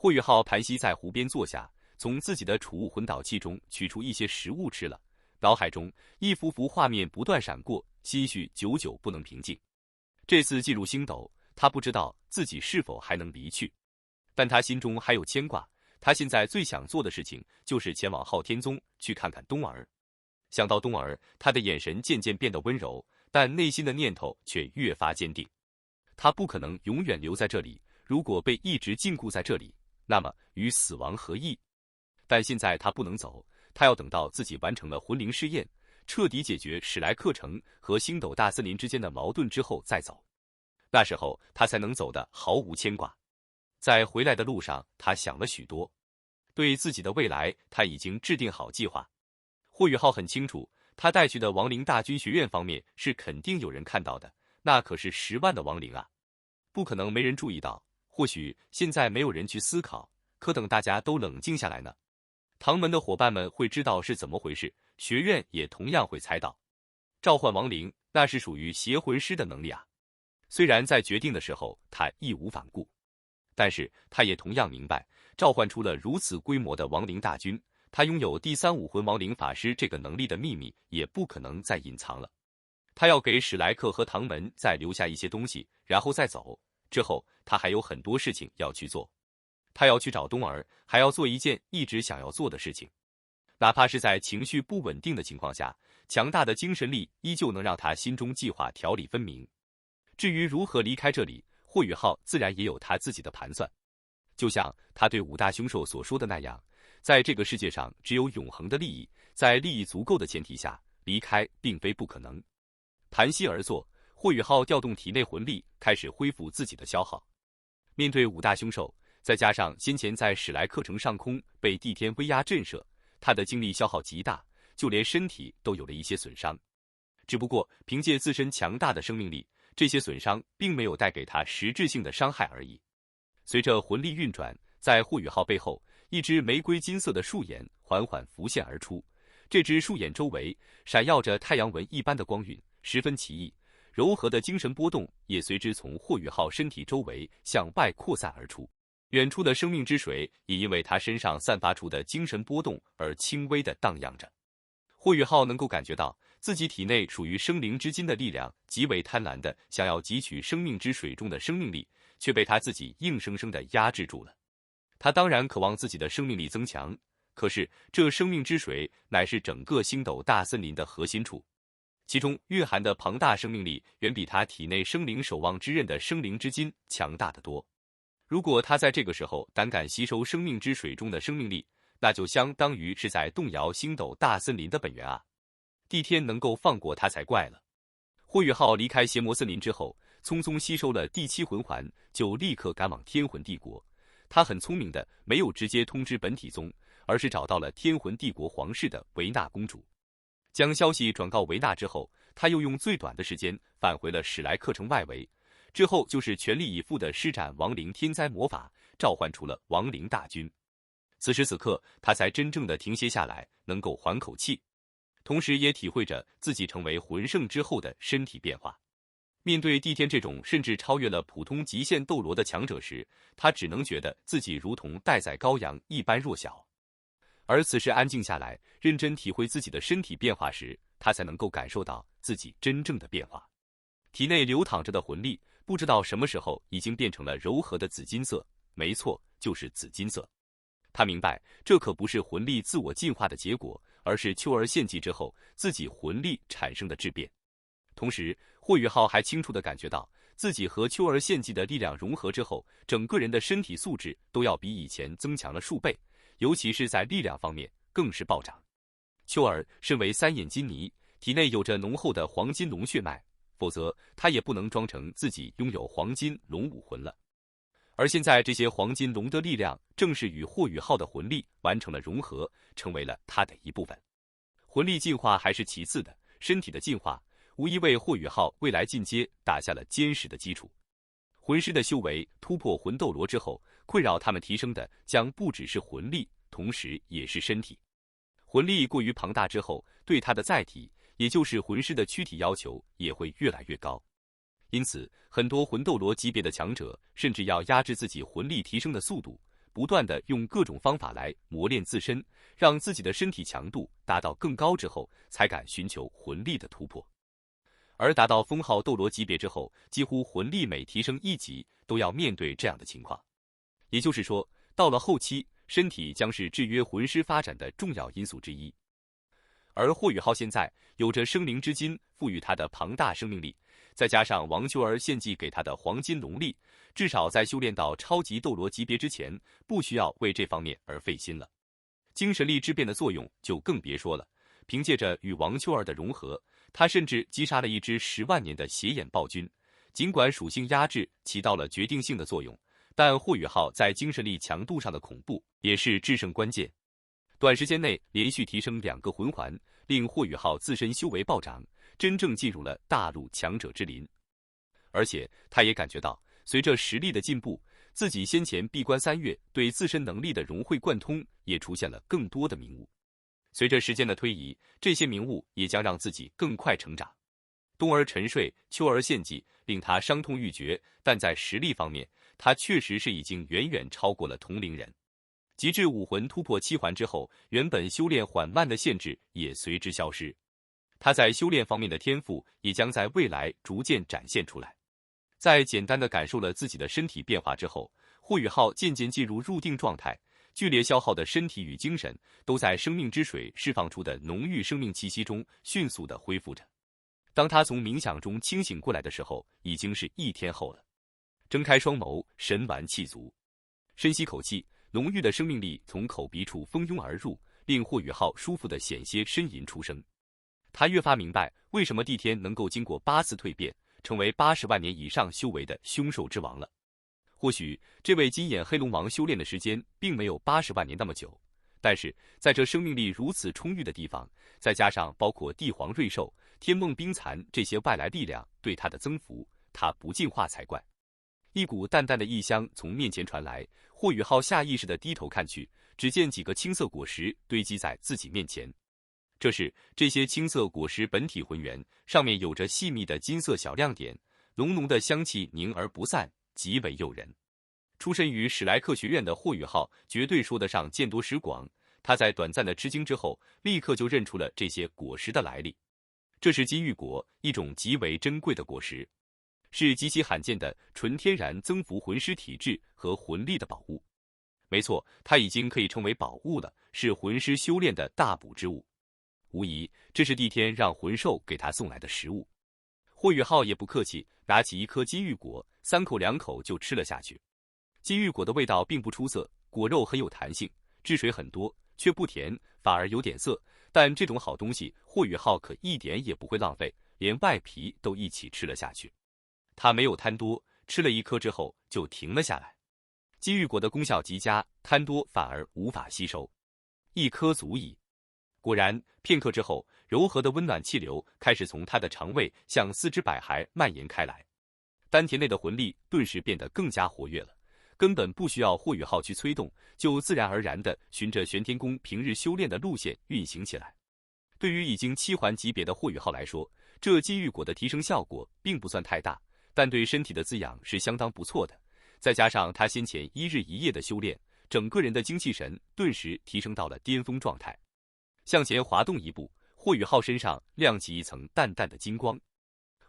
霍雨浩盘膝在湖边坐下，从自己的储物魂导器中取出一些食物吃了，脑海中一幅幅画面不断闪过，心绪久久不能平静。这次进入星斗，他不知道自己是否还能离去，但他心中还有牵挂。他现在最想做的事情就是前往昊天宗去看看冬儿。想到冬儿，他的眼神渐渐变得温柔，但内心的念头却越发坚定。他不可能永远留在这里，如果被一直禁锢在这里，那么与死亡何异？但现在他不能走，他要等到自己完成了魂灵试验，彻底解决史莱克城和星斗大森林之间的矛盾之后再走。那时候他才能走得毫无牵挂。在回来的路上，他想了许多，对自己的未来他已经制定好计划。霍雨浩很清楚，他带去的亡灵大军学院方面是肯定有人看到的，那可是10万的亡灵啊，不可能没人注意到。或许现在没有人去思考，可等大家都冷静下来呢，唐门的伙伴们会知道是怎么回事，学院也同样会猜到。召唤亡灵，那是属于邪魂师的能力啊。虽然在决定的时候他义无反顾，但是他也同样明白，召唤出了如此规模的亡灵大军，他拥有第3武魂亡灵法师这个能力的秘密也不可能再隐藏了。他要给史莱克和唐门再留下一些东西，然后再走。之后他还有很多事情要去做，他要去找冬儿，还要做一件一直想要做的事情。哪怕是在情绪不稳定的情况下，强大的精神力依旧能让他心中计划条理分明。至于如何离开这里，霍雨浩自然也有他自己的盘算。就像他对5大凶兽所说的那样，在这个世界上只有永恒的利益，在利益足够的前提下，离开并非不可能。盘膝而坐，霍雨浩调动体内魂力，开始恢复自己的消耗。面对5大凶兽，再加上先前在史莱克城上空被地天威压震慑，他的精力消耗极大，就连身体都有了一些损伤。只不过凭借自身强大的生命力，这些损伤并没有带给他实质性的伤害而已。随着魂力运转，在霍雨浩背后，一只玫瑰金色的树眼缓缓浮现而出。这只树眼周围闪耀着太阳纹一般的光晕，十分奇异。柔和的精神波动也随之从霍雨浩身体周围向外扩散而出。远处的生命之水也因为他身上散发出的精神波动而轻微的荡漾着。霍雨浩能够感觉到自己体内属于生灵之金的力量极为贪婪的想要汲取生命之水中的生命力，却被他自己硬生生的压制住了。他当然渴望自己的生命力增强，可是这生命之水乃是整个星斗大森林的核心处，其中蕴含的庞大生命力远比他体内生灵守望之刃的生灵之金强大得多。如果他在这个时候胆敢吸收生命之水中的生命力，那就相当于是在动摇星斗大森林的本源啊！帝天能够放过他才怪了。霍雨浩离开邪魔森林之后，匆匆吸收了第7魂环，就立刻赶往天魂帝国。他很聪明的没有直接通知本体宗，而是找到了天魂帝国皇室的维纳公主。将消息转告维纳之后，他又用最短的时间返回了史莱克城外围，之后就是全力以赴的施展亡灵天灾魔法，召唤出了亡灵大军。此时此刻，他才真正的停歇下来，能够缓口气，同时也体会着自己成为魂圣之后的身体变化。面对帝天这种甚至超越了普通极限斗罗的强者时，他只能觉得自己如同待宰羔羊一般弱小。而此时安静下来，认真体会自己的身体变化时，他才能够感受到自己真正的变化。体内流淌着的魂力，不知道什么时候已经变成了柔和的紫金色，没错，就是紫金色。他明白，这可不是魂力自我进化的结果，而是秋儿献祭之后自己魂力产生的质变。同时，霍雨浩还清楚地感觉到，自己和秋儿献祭的力量融合之后，整个人的身体素质都要比以前增强了数倍，尤其是在力量方面更是暴涨。秋儿身为3眼金尼，体内有着浓厚的黄金龙血脉，否则他也不能装成自己拥有黄金龙武魂了。而现在这些黄金龙的力量正是与霍雨浩的魂力完成了融合，成为了他的一部分。魂力进化还是其次的，身体的进化无疑为霍雨浩未来进阶打下了坚实的基础。魂师的修为突破魂斗罗之后，困扰他们提升的将不只是魂力，同时也是身体。魂力过于庞大之后，对他的载体，也就是魂师的躯体要求也会越来越高。因此，很多魂斗罗级别的强者甚至要压制自己魂力提升的速度，不断的用各种方法来磨练自身，让自己的身体强度达到更高之后，才敢寻求魂力的突破。而达到封号斗罗级别之后，几乎魂力每提升一级，都要面对这样的情况。也就是说，到了后期，身体将是制约魂师发展的重要因素之一。而霍雨浩现在有着生灵之金赋予他的庞大生命力，再加上王秋儿献祭给他的黄金龙力，至少在修炼到超级斗罗级别之前，不需要为这方面而费心了。精神力之变的作用就更别说了，凭借着与王秋儿的融合，他甚至击杀了一只10万年的邪眼暴君。尽管属性压制起到了决定性的作用，但霍雨浩在精神力强度上的恐怖也是制胜关键。短时间内连续提升2个魂环，令霍雨浩自身修为暴涨，真正进入了大陆强者之林。而且他也感觉到，随着实力的进步，自己先前闭关3月对自身能力的融会贯通也出现了更多的明悟。随着时间的推移，这些明悟也将让自己更快成长。冬儿沉睡，秋儿献祭，令他伤痛欲绝，但在实力方面，他确实是已经远远超过了同龄人。极致武魂突破7环之后，原本修炼缓慢的限制也随之消失。他在修炼方面的天赋也将在未来逐渐展现出来。在简单的感受了自己的身体变化之后，霍雨浩渐渐进入入定状态，剧烈消耗的身体与精神都在生命之水释放出的浓郁生命气息中迅速地恢复着。当他从冥想中清醒过来的时候，已经是1天后了。睁开双眸，神完气足，深吸口气，浓郁的生命力从口鼻处蜂拥而入，令霍雨浩舒服的险些呻吟出声。他越发明白为什么帝天能够经过8次蜕变，成为80万年以上修为的凶兽之王了。或许这位金眼黑龙王修炼的时间并没有80万年那么久，但是在这生命力如此充裕的地方，再加上包括帝皇瑞兽、天梦冰蚕这些外来力量对他的增幅，他不进化才怪。一股淡淡的异香从面前传来，霍雨浩下意识地低头看去，只见几个青色果实堆积在自己面前。这些青色果实本体浑圆，上面有着细密的金色小亮点，浓浓的香气凝而不散，极为诱人。出身于史莱克学院的霍雨浩绝对说得上见多识广，他在短暂的吃惊之后，立刻就认出了这些果实的来历。这是金玉果，一种极为珍贵的果实，是极其罕见的纯天然增幅魂师体质和魂力的宝物。没错，它已经可以称为宝物了，是魂师修炼的大补之物。无疑，这是帝天让魂兽给他送来的食物。霍雨浩也不客气，拿起一颗金玉果，3口2口就吃了下去。金玉果的味道并不出色，果肉很有弹性，汁水很多，却不甜，反而有点涩。但这种好东西，霍雨浩可一点也不会浪费，连外皮都一起吃了下去。他没有贪多，吃了1颗之后就停了下来。金玉果的功效极佳，贪多反而无法吸收，1颗足矣。果然，片刻之后，柔和的温暖气流开始从他的肠胃向4肢百骸蔓延开来，丹田内的魂力顿时变得更加活跃了，根本不需要霍雨浩去催动，就自然而然地循着玄天宫平日修炼的路线运行起来。对于已经7环级别的霍雨浩来说，这金玉果的提升效果并不算太大，但对身体的滋养是相当不错的。再加上他先前1日1夜的修炼，整个人的精气神顿时提升到了巅峰状态。向前滑动一步，霍雨浩身上亮起一层淡淡的金光，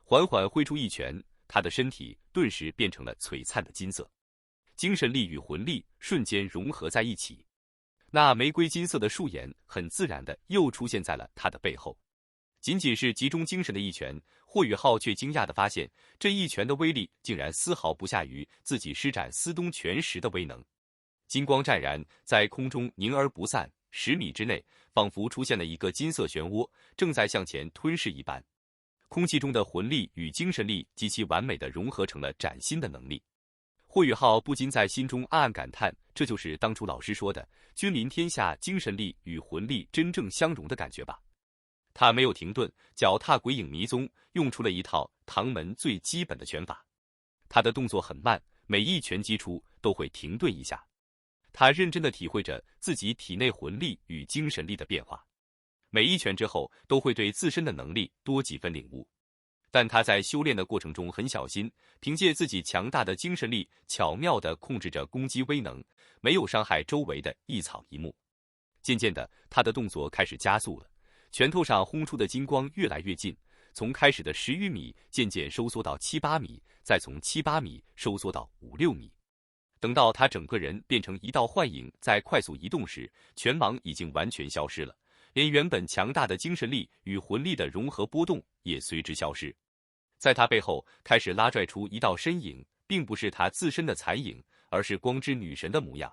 缓缓挥出一拳，他的身体顿时变成了璀璨的金色，精神力与魂力瞬间融合在一起。那玫瑰金色的树眼很自然的又出现在了他的背后。仅仅是集中精神的一拳，霍雨浩却惊讶地发现，这一拳的威力竟然丝毫不下于自己施展司东拳时的威能。金光湛然，在空中凝而不散，10米之内仿佛出现了一个金色漩涡，正在向前吞噬一般。空气中的魂力与精神力极其完美地融合成了崭新的能力。霍雨浩不禁在心中暗暗感叹，这就是当初老师说的君临天下，精神力与魂力真正相融的感觉吧。他没有停顿，脚踏鬼影迷踪，用出了一套唐门最基本的拳法。他的动作很慢，每一拳击出都会停顿一下。他认真地体会着自己体内魂力与精神力的变化，每一拳之后都会对自身的能力多几分领悟。但他在修炼的过程中很小心，凭借自己强大的精神力，巧妙地控制着攻击威能，没有伤害周围的一草一木。渐渐的，他的动作开始加速了，拳头上轰出的金光越来越近，从开始的10余米渐渐收缩到7、8米，再从7、8米收缩到5、6米。等到他整个人变成一道幻影，在快速移动时，拳芒已经完全消失了，连原本强大的精神力与魂力的融合波动也随之消失。在他背后开始拉拽出一道身影，并不是他自身的残影，而是光之女神的模样。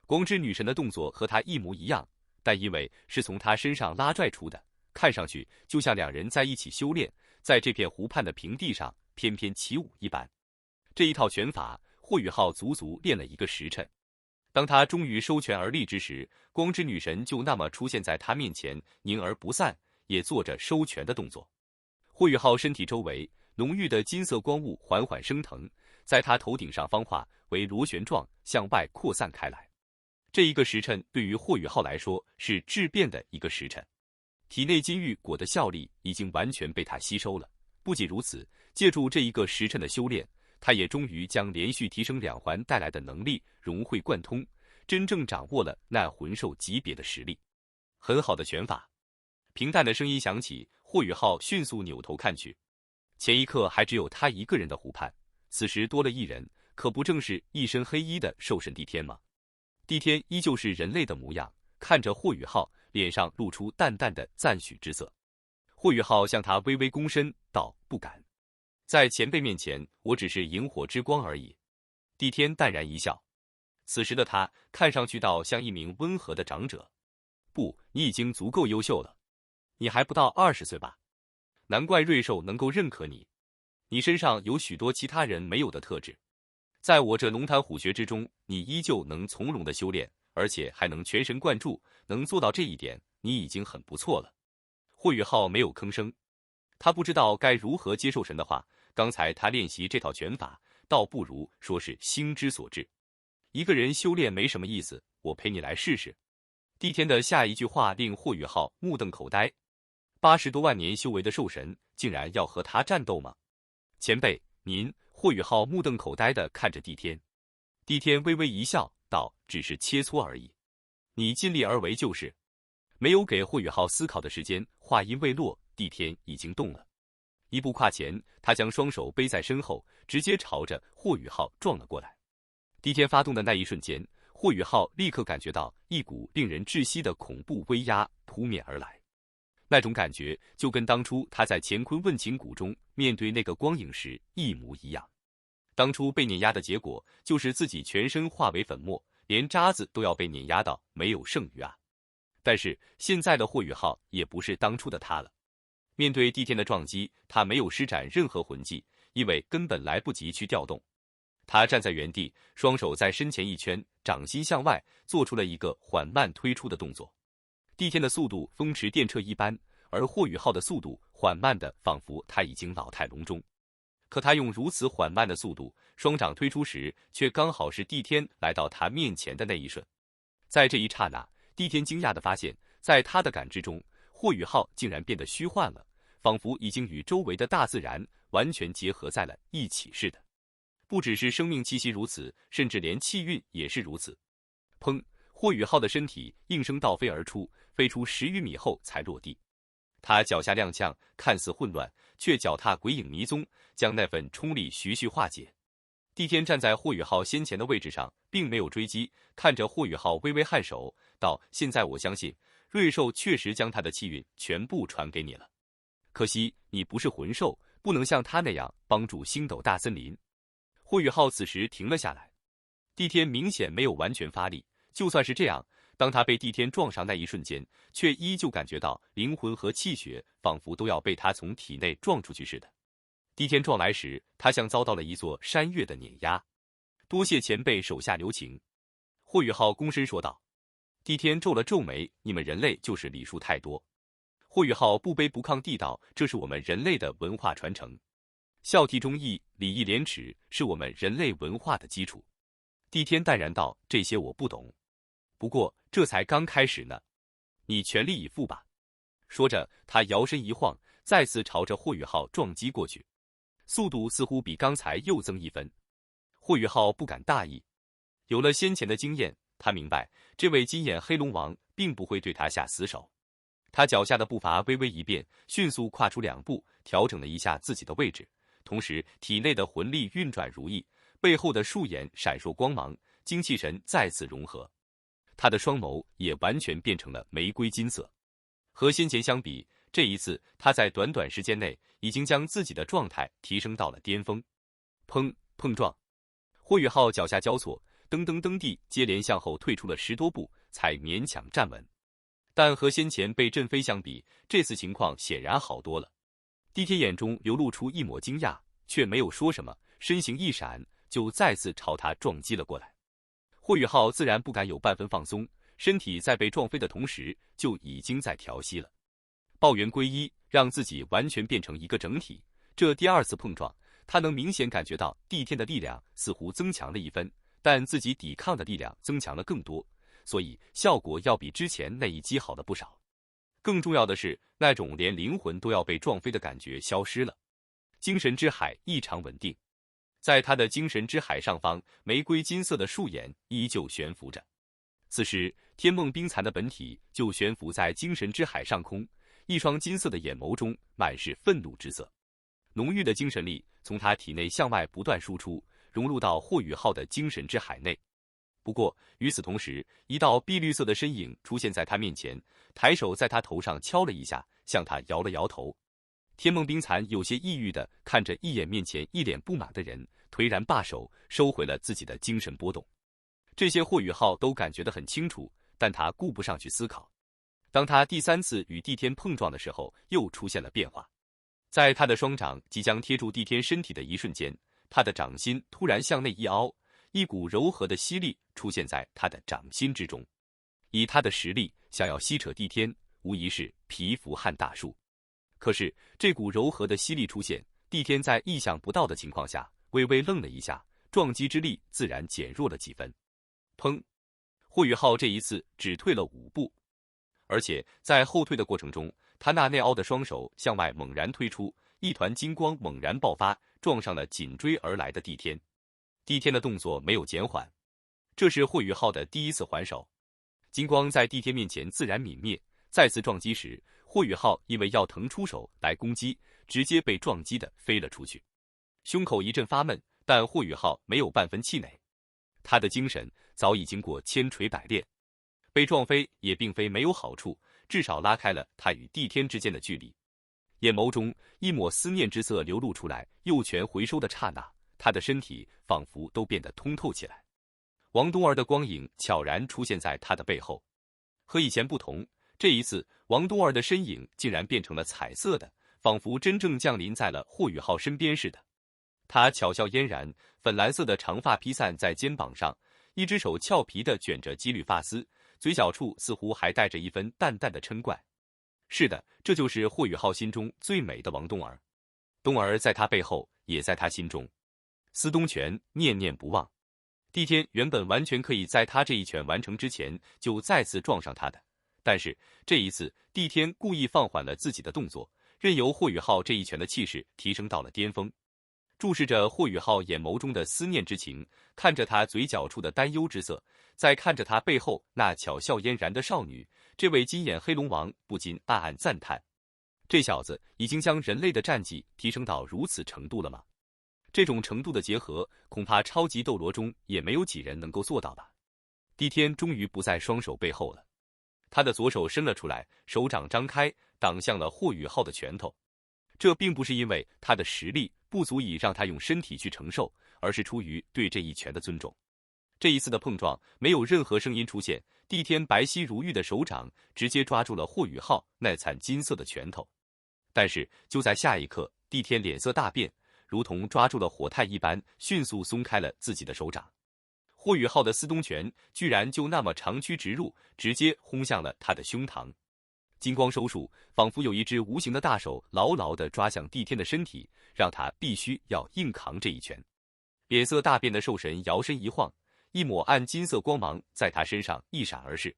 光之女神的动作和他一模一样，但因为是从他身上拉拽出的，看上去就像两人在一起修炼，在这片湖畔的平地上翩翩起舞一般。这一套拳法，霍雨浩足足练了1个时辰。当他终于收拳而立之时，光之女神就那么出现在他面前，凝而不散，也做着收拳的动作。霍雨浩身体周围浓郁的金色光雾缓缓升腾，在他头顶上方化为螺旋状向外扩散开来。这1个时辰对于霍雨浩来说是质变的1个时辰，体内金玉果的效力已经完全被他吸收了。不仅如此，借助这1个时辰的修炼，他也终于将连续提升2环带来的能力融会贯通，真正掌握了那魂兽级别的实力。很好的拳法。平淡的声音响起，霍雨浩迅速扭头看去，前一刻还只有他一个人的湖畔，此时多了一人，可不正是一身黑衣的兽神帝天吗？帝天依旧是人类的模样，看着霍雨浩，脸上露出淡淡的赞许之色。霍雨浩向他微微躬身道：“不敢，在前辈面前，我只是萤火之光而已。”帝天淡然一笑，此时的他看上去倒像一名温和的长者。不，你已经足够优秀了，你还不到20岁吧？难怪瑞兽能够认可你，你身上有许多其他人没有的特质。在我这龙潭虎穴之中，你依旧能从容的修炼，而且还能全神贯注，能做到这一点，你已经很不错了。霍雨浩没有吭声，他不知道该如何接受神的话。刚才他练习这套拳法，倒不如说是心之所至。一个人修炼没什么意思，我陪你来试试。帝天的下一句话令霍雨浩目瞪口呆，80多万年修为的兽神，竟然要和他战斗吗？前辈，您。霍雨浩目瞪口呆地看着帝天，帝天微微一笑，道：“只是切磋而已，你尽力而为就是。”没有给霍雨浩思考的时间，话音未落，帝天已经动了，一步跨前，他将双手背在身后，直接朝着霍雨浩撞了过来。帝天发动的那一瞬间，霍雨浩立刻感觉到一股令人窒息的恐怖威压扑面而来。那种感觉就跟当初他在乾坤问情谷中面对那个光影时一模一样。当初被碾压的结果就是自己全身化为粉末，连渣子都要被碾压到没有剩余啊！但是现在的霍雨浩也不是当初的他了。面对帝天的撞击，他没有施展任何魂技，因为根本来不及去调动。他站在原地，双手在身前一圈，掌心向外，做出了一个缓慢推出的动作。帝天的速度风驰电掣一般，而霍雨浩的速度缓慢的仿佛他已经老态龙钟。可他用如此缓慢的速度，双掌推出时，却刚好是帝天来到他面前的那一瞬。在这一刹那，帝天惊讶地发现，在他的感知中，霍雨浩竟然变得虚幻了，仿佛已经与周围的大自然完全结合在了一起似的。不只是生命气息如此，甚至连气运也是如此。砰！霍雨浩的身体应声倒飞而出，飞出10余米后才落地。他脚下踉跄，看似混乱，却脚踏鬼影迷踪，将那份冲力徐徐化解。帝天站在霍雨浩先前的位置上，并没有追击，看着霍雨浩微微颔首，道：“现在我相信，瑞兽确实将他的气运全部传给你了。可惜你不是魂兽，不能像他那样帮助星斗大森林。”霍雨浩此时停了下来，帝天明显没有完全发力。就算是这样，当他被帝天撞上那一瞬间，却依旧感觉到灵魂和气血仿佛都要被他从体内撞出去似的。帝天撞来时，他像遭到了一座山岳的碾压。多谢前辈手下留情，霍雨浩躬身说道。帝天皱了皱眉，你们人类就是礼数太多。霍雨浩不卑不亢地道，这是我们人类的文化传承，孝悌忠义、礼义廉耻是我们人类文化的基础。帝天淡然道，这些我不懂。不过这才刚开始呢，你全力以赴吧。说着，他摇身一晃，再次朝着霍宇浩撞击过去，速度似乎比刚才又增1分。霍宇浩不敢大意，有了先前的经验，他明白这位金眼黑龙王并不会对他下死手。他脚下的步伐微微一变，迅速跨出2步，调整了一下自己的位置，同时体内的魂力运转如意，背后的树眼闪烁光芒，精气神再次融合。他的双眸也完全变成了玫瑰金色。和先前相比，这一次他在短短时间内已经将自己的状态提升到了巅峰。砰！碰撞，霍宇浩脚下交错，噔噔噔地接连向后退出了10多步，才勉强站稳。但和先前被震飞相比，这次情况显然好多了。帝天眼中流露出一抹惊讶，却没有说什么，身形一闪，就再次朝他撞击了过来。霍宇浩自然不敢有半分放松，身体在被撞飞的同时，就已经在调息了。抱元归一，让自己完全变成一个整体。这第2次碰撞，他能明显感觉到帝天的力量似乎增强了1分，但自己抵抗的力量增强了更多，所以效果要比之前那一击好了不少。更重要的是，那种连灵魂都要被撞飞的感觉消失了。精神之海异常稳定，在他的精神之海上方，玫瑰金色的树眼依旧悬浮着。此时，天梦冰蚕的本体就悬浮在精神之海上空，一双金色的眼眸中满是愤怒之色。浓郁的精神力从他体内向外不断输出，融入到霍宇浩的精神之海内。不过与此同时，一道碧绿色的身影出现在他面前，抬手在他头上敲了一下，向他摇了摇头。天梦冰蚕有些抑郁地看着一眼面前一脸不满的人，颓然罢手，收回了自己的精神波动。这些霍宇浩都感觉得很清楚，但他顾不上去思考。当他第3次与帝天碰撞的时候，又出现了变化。在他的双掌即将贴住帝天身体的一瞬间，他的掌心突然向内一凹，一股柔和的吸力出现在他的掌心之中。以他的实力，想要吸扯帝天，无疑是蚍蜉撼大树。可是这股柔和的吸力出现，帝天在意想不到的情况下，微微愣了一下，撞击之力自然减弱了几分。砰！霍宇浩这一次只退了5步，而且在后退的过程中，他那内凹的双手向外猛然推出，一团金光猛然爆发，撞上了紧追而来的帝天。帝天的动作没有减缓，这是霍宇浩的第1次还手。金光在帝天面前自然泯灭，再次撞击时，霍宇浩因为要腾出手来攻击，直接被撞击的飞了出去，胸口一阵发闷，但霍宇浩没有半分气馁。他的精神早已经过千锤百炼，被撞飞也并非没有好处，至少拉开了他与帝天之间的距离。眼眸中一抹思念之色流露出来，右拳回收的刹那，他的身体仿佛都变得通透起来。王冬儿的光影悄然出现在他的背后，和以前不同，这一次王冬儿的身影竟然变成了彩色的，仿佛真正降临在了霍宇浩身边似的。他巧笑嫣然，粉蓝色的长发披散在肩膀上，一只手俏皮地卷着几缕发丝，嘴角处似乎还带着一分淡淡的嗔怪。是的，这就是霍宇浩心中最美的王冬儿。冬儿在他背后，也在他心中。司东拳念念不忘。帝天原本完全可以在他这一拳完成之前就再次撞上他的，但是这一次帝天故意放缓了自己的动作，任由霍宇浩这一拳的气势提升到了巅峰。注视着霍宇浩眼眸中的思念之情，看着他嘴角处的担忧之色，再看着他背后那巧笑嫣然的少女，这位金眼黑龙王不禁暗暗赞叹：这小子已经将人类的战绩提升到如此程度了吗？这种程度的结合，恐怕超级斗罗中也没有几人能够做到吧。帝天终于不在双手背后了，他的左手伸了出来，手掌张开，挡向了霍宇浩的拳头。这并不是因为他的实力不足以让他用身体去承受，而是出于对这一拳的尊重。这一次的碰撞没有任何声音出现，帝天白皙如玉的手掌直接抓住了霍宇浩那灿金色的拳头。但是就在下一刻，帝天脸色大变，如同抓住了火炭一般，迅速松开了自己的手掌。霍宇浩的司东拳居然就那么长驱直入，直接轰向了他的胸膛。金光收束，仿佛有一只无形的大手牢牢地抓向帝天的身体，让他必须要硬扛这一拳。脸色大变的兽神摇身一晃，一抹暗金色光芒在他身上一闪而逝。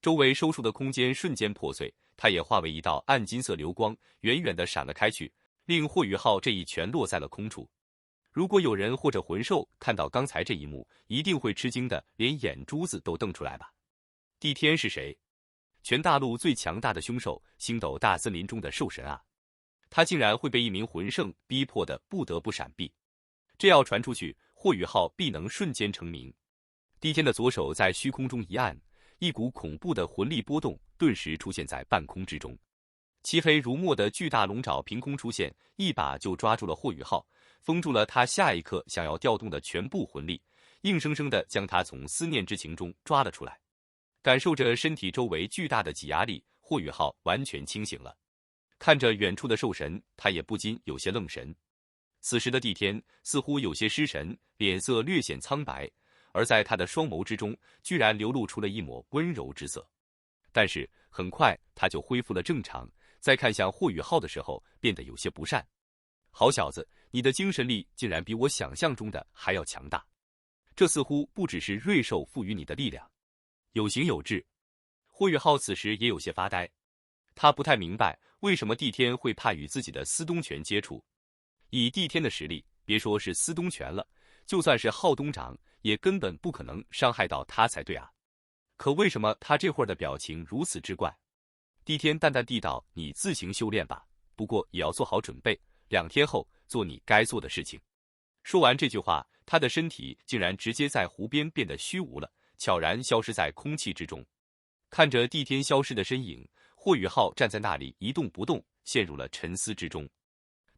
周围收束的空间瞬间破碎，它也化为一道暗金色流光，远远地闪了开去，令霍雨浩这一拳落在了空处。如果有人或者魂兽看到刚才这一幕，一定会吃惊的连眼珠子都瞪出来吧。帝天是谁？全大陆最强大的凶兽，星斗大森林中的兽神啊！他竟然会被一名魂圣逼迫的不得不闪避，这要传出去，霍雨浩必能瞬间成名。帝天的左手在虚空中一按，一股恐怖的魂力波动顿时出现在半空之中，漆黑如墨的巨大龙爪凭空出现，一把就抓住了霍雨浩，封住了他下一刻想要调动的全部魂力，硬生生地将他从思念之情中抓了出来。感受着身体周围巨大的挤压力，霍雨浩完全清醒了。看着远处的兽神，他也不禁有些愣神。此时的帝天似乎有些失神，脸色略显苍白，而在他的双眸之中，居然流露出了一抹温柔之色。但是很快他就恢复了正常，在看向霍雨浩的时候，变得有些不善。好小子，你的精神力竟然比我想象中的还要强大，这似乎不只是瑞兽赋予你的力量。有形有质。霍雨浩此时也有些发呆，他不太明白为什么帝天会怕与自己的司东拳接触。以帝天的实力，别说是司东拳了，就算是浩东掌，也根本不可能伤害到他才对啊。可为什么他这会儿的表情如此之怪？帝天淡淡地道：“你自行修炼吧，不过也要做好准备，2天后做你该做的事情。”说完这句话，他的身体竟然直接在湖边变得虚无了，悄然消失在空气之中。看着帝天消失的身影，霍雨浩站在那里一动不动，陷入了沉思之中。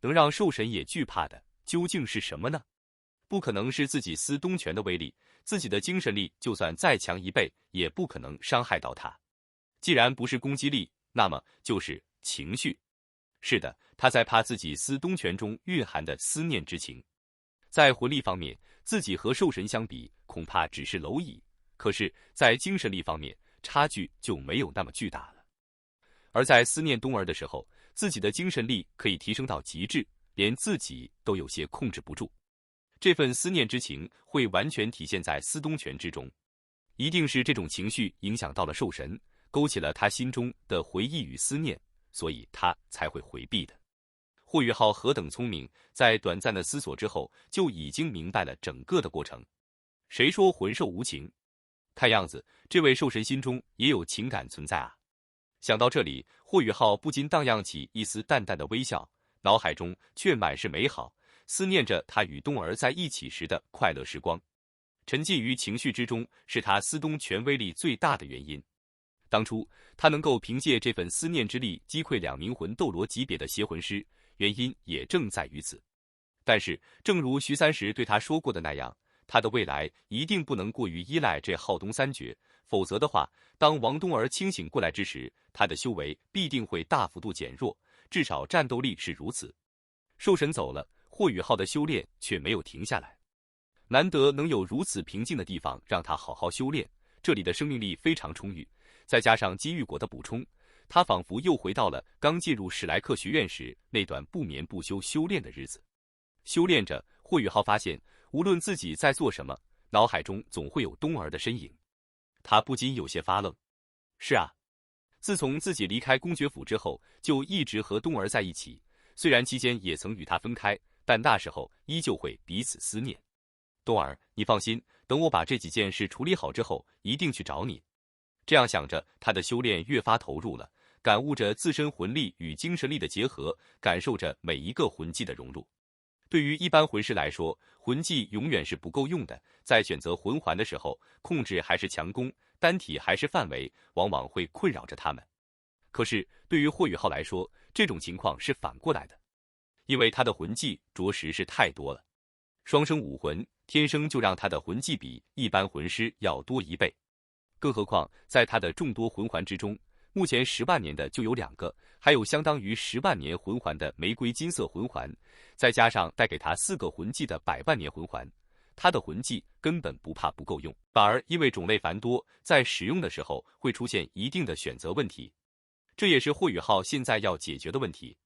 能让兽神也惧怕的究竟是什么呢？不可能是自己司东拳的威力，自己的精神力就算再强1倍，也不可能伤害到他。既然不是攻击力，那么就是情绪。是的，他在怕自己司东拳中蕴含的思念之情。在魂力方面，自己和兽神相比，恐怕只是蝼蚁。可是，在精神力方面，差距就没有那么巨大了。而在思念冬儿的时候，自己的精神力可以提升到极致，连自己都有些控制不住。这份思念之情会完全体现在司东拳之中，一定是这种情绪影响到了兽神，勾起了他心中的回忆与思念，所以他才会回避的。霍雨浩何等聪明，在短暂的思索之后，就已经明白了整个的过程。谁说魂兽无情？看样子，这位兽神心中也有情感存在啊。想到这里，霍雨浩不禁荡漾起一丝淡淡的微笑，脑海中却满是美好，思念着他与冬儿在一起时的快乐时光。沉浸于情绪之中，是他司东拳威力最大的原因。当初他能够凭借这份思念之力击溃2名魂斗罗级别的邪魂师，原因也正在于此。但是，正如徐三石对他说过的那样，他的未来一定不能过于依赖这浩东三绝，否则的话，当王冬儿清醒过来之时，他的修为必定会大幅度减弱，至少战斗力是如此。兽神走了，霍雨浩的修炼却没有停下来。难得能有如此平静的地方让他好好修炼，这里的生命力非常充裕，再加上机遇果的补充，他仿佛又回到了刚进入史莱克学院时那段不眠不休修炼的日子。修炼着，霍雨浩发现，无论自己在做什么，脑海中总会有冬儿的身影。他不禁有些发愣。是啊，自从自己离开公爵府之后，就一直和冬儿在一起，虽然期间也曾与他分开，但那时候依旧会彼此思念。冬儿，你放心，等我把这几件事处理好之后，一定去找你。这样想着，他的修炼越发投入了，感悟着自身魂力与精神力的结合，感受着每一个魂技的融入。对于一般魂师来说，魂技永远是不够用的，在选择魂环的时候，控制还是强攻，单体还是范围，往往会困扰着他们。可是对于霍雨浩来说，这种情况是反过来的，因为他的魂技着实是太多了，双生武魂天生就让他的魂技比一般魂师要多1倍，更何况在他的众多魂环之中，目前10万年的就有2个，还有相当于10万年魂环的玫瑰金色魂环，再加上带给他4个魂技的100万年魂环，他的魂技根本不怕不够用，反而因为种类繁多，在使用的时候会出现一定的选择问题。这也是霍雨浩现在要解决的问题。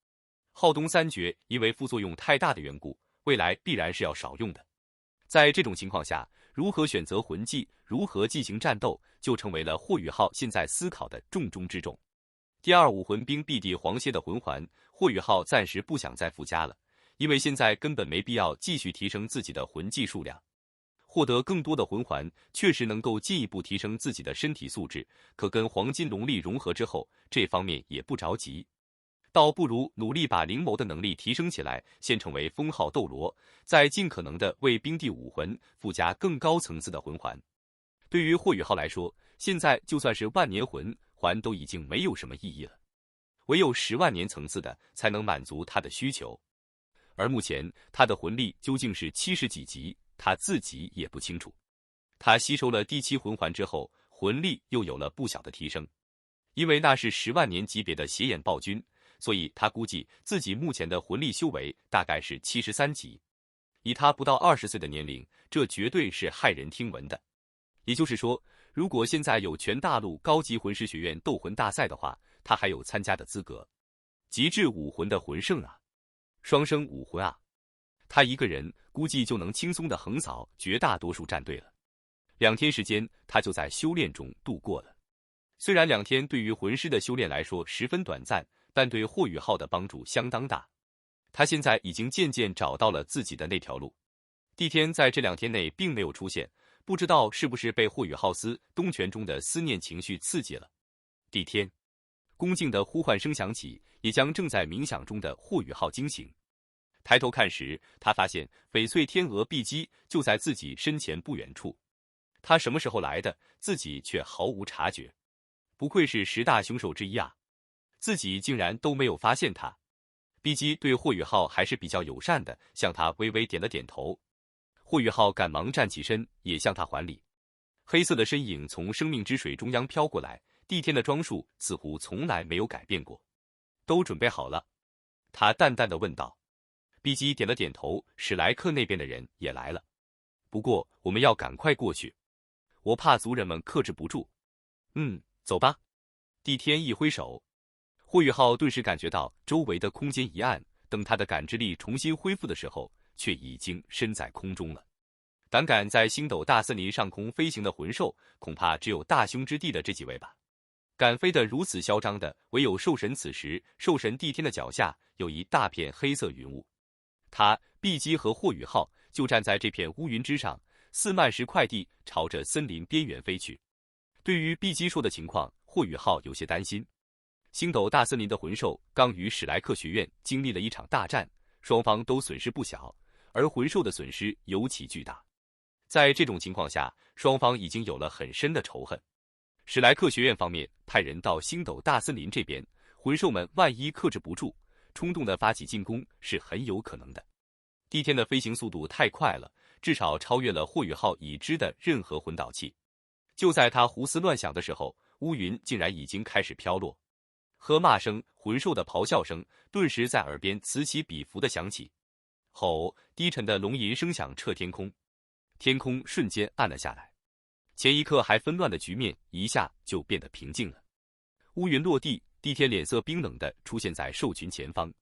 浩东三绝因为副作用太大的缘故，未来必然是要少用的。在这种情况下，如何选择魂技，如何进行战斗，就成为了霍雨浩现在思考的重中之重。第二武魂冰碧帝黄蝎的魂环，霍雨浩暂时不想再附加了，因为现在根本没必要继续提升自己的魂技数量。获得更多的魂环，确实能够进一步提升自己的身体素质，可跟黄金龙力融合之后，这方面也不着急。倒不如努力把灵眸的能力提升起来，先成为封号斗罗，再尽可能的为冰帝武魂附加更高层次的魂环。对于霍雨浩来说，现在就算是万年魂环都已经没有什么意义了，唯有10万年层次的才能满足他的需求。而目前他的魂力究竟是70几级，他自己也不清楚。他吸收了第7魂环之后，魂力又有了不小的提升，因为那是10万年级别的邪眼暴君，所以他估计自己目前的魂力修为大概是73级。以他不到20岁的年龄，这绝对是骇人听闻的。也就是说，如果现在有全大陆高级魂师学院斗魂大赛的话，他还有参加的资格。极致武魂的魂圣啊，双生武魂啊，他一个人估计就能轻松的横扫绝大多数战队了。2天时间，他就在修炼中度过了。虽然2天对于魂师的修炼来说十分短暂，但对霍雨浩的帮助相当大。他现在已经渐渐找到了自己的那条路。帝天在这2天内并没有出现，不知道是不是被霍雨浩东泉中的思念情绪刺激了。帝天，恭敬的呼唤声响起，也将正在冥想中的霍雨浩惊醒。抬头看时，他发现翡翠天鹅碧姬就在自己身前不远处。他什么时候来的，自己却毫无察觉。不愧是10大凶兽之一啊，自己竟然都没有发现他。碧姬对霍雨浩还是比较友善的，向他微微点了点头。霍雨浩赶忙站起身，也向他还礼。黑色的身影从生命之水中央飘过来，帝天的装束似乎从来没有改变过。都准备好了？他淡淡的问道。碧姬点了点头，史莱克那边的人也来了。不过我们要赶快过去，我怕族人们克制不住。走吧。帝天一挥手，霍雨浩顿时感觉到周围的空间一暗，等他的感知力重新恢复的时候，却已经身在空中了。胆敢在星斗大森林上空飞行的魂兽，恐怕只有大凶之地的这几位吧。敢飞得如此嚣张的，唯有兽神。此时，兽神帝天的脚下有一大片黑色云雾，他、碧姬和霍雨浩就站在这片乌云之上，4漫石快地朝着森林边缘飞去。对于碧姬说的情况，霍雨浩有些担心。星斗大森林的魂兽刚与史莱克学院经历了一场大战，双方都损失不小，而魂兽的损失尤其巨大。在这种情况下，双方已经有了很深的仇恨。史莱克学院方面派人到星斗大森林这边，魂兽们万一克制不住，冲动的发起进攻是很有可能的。帝天的飞行速度太快了，至少超越了霍雨浩已知的任何魂导器。就在他胡思乱想的时候，乌云竟然已经开始飘落。喝骂声、魂兽的咆哮声顿时在耳边此起彼伏的响起。吼！低沉的龙吟声响彻天空，天空瞬间暗了下来。前一刻还纷乱的局面一下就变得平静了。乌云落地，帝天脸色冰冷地出现在兽群前方。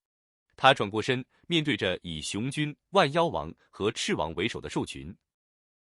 他转过身，面对着以雄军、万妖王和赤王为首的兽群，